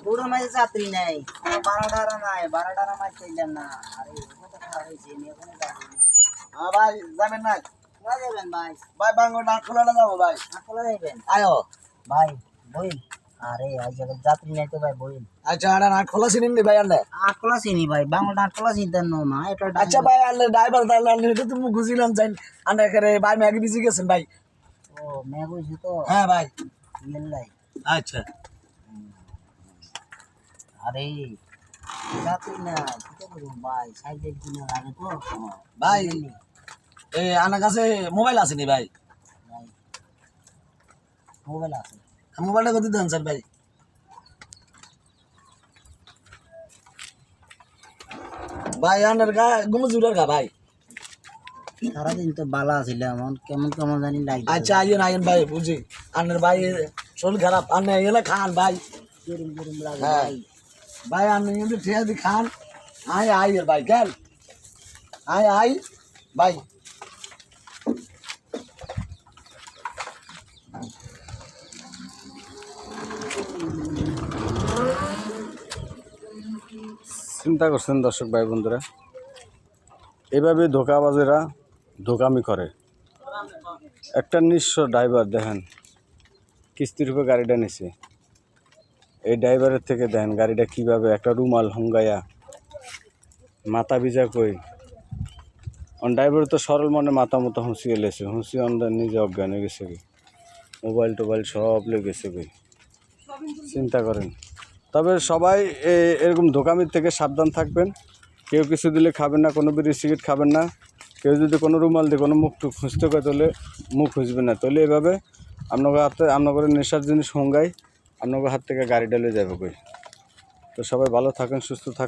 পুরো মাঝে যাত্রী নাই, বারাডারা নাই, বারাডারা মাছ চাইলাম না। আরে কত খারাপ হয়েছে, নিয়ে কোনো যাবো না। হ্যাঁ ভাই যাবেন না? কোথায় যাবেন ভাই? ভাই বাঙ্গর নাক খোলাটা যাবো ভাই। কোথায় যাবেন আয়ো। ভাই? বইন। আরে আজ জায়গায় যাত্রী নাই তো ভাই, বইন। আচ্ছা আরে নাক খোলা চিনেন নি ভাই আনলে? আটকলা চিনি ভাই, বাংলা আটকলা চিন্তা না এটা। আচ্ছা ভাই আনলে ড্রাইভার দাঁড়ালে আনলে এটা তুমি বুঝিলাম যাই আনে করে ভাই ম্যাগি বিজি গেছেন ভাই। ও মেঘ হয়েছে তো। হ্যাঁ ভাই। মিল্লাই। আচ্ছা আরে যাত্রী না, কি করবো ভাই, সাইকেল কিনে লাগে তো ভাই এই আনার কাছে মোবাইল আছে নি ভাই? ভাই মোবাইল আছে। মোবাইলটা কত দেন স্যার ভাই? ভাই আনার গা গুমু জুড়ার গা ভাই। সারাদিন তো বালা ছিল, এমন কেমন কেমন জানি লাগছে। আচ্ছা আইন আইন ভাই বুঝি আনের ভাই শরীর খারাপ আনে এলে খান ভাই। গরম গরম লাগে হ্যাঁ ভাই। ভাই আপনি কিন্তু ঠিক আছে খান। আয় আই ভাই কেন আয় আই ভাই। চিন্তা করছেন দর্শক ভাই বন্ধুরা, এভাবে ধোকাবাজেরা ধোকামি করে। একটা নিঃস্ব ড্রাইভার দেখেন কিস্তির উপরে গাড়িটা নিছে, এই ড্রাইভারের থেকে দেখেন গাড়িটা কিভাবে একটা রুমাল হুঙ্গাইয়া মাথা ভিজা কই ড্রাইভার তো সরল মনে মাথা মতো হুঁসিয়ে লেছে, হুঁসিয়ে অন্দার নিজে অজ্ঞান হয়ে গেছে কি, মোবাইল টোবাইল সব লেগেছে কি। চিন্তা করেন। তবে সবাই এরকম ধোকামির থেকে সাবধান থাকবেন। কেউ কিছু দিলে খাবেন না, কোনো বিড়ি সিগারেট খাবেন না। কেউ যদি কোনো রুমাল দিয়ে কোনো মুখ টুক খুঁজতে করে তাহলে মুখ খুঁজবেন না, তাহলে এভাবে আপনাকে হাতে আপনাদের নেশার জিনিস হুঙ্গাই আপনাকে হাত থেকে গাড়িটা লয়ে যাবে কই। তো সবাই ভালো থাকেন, সুস্থ থাকেন।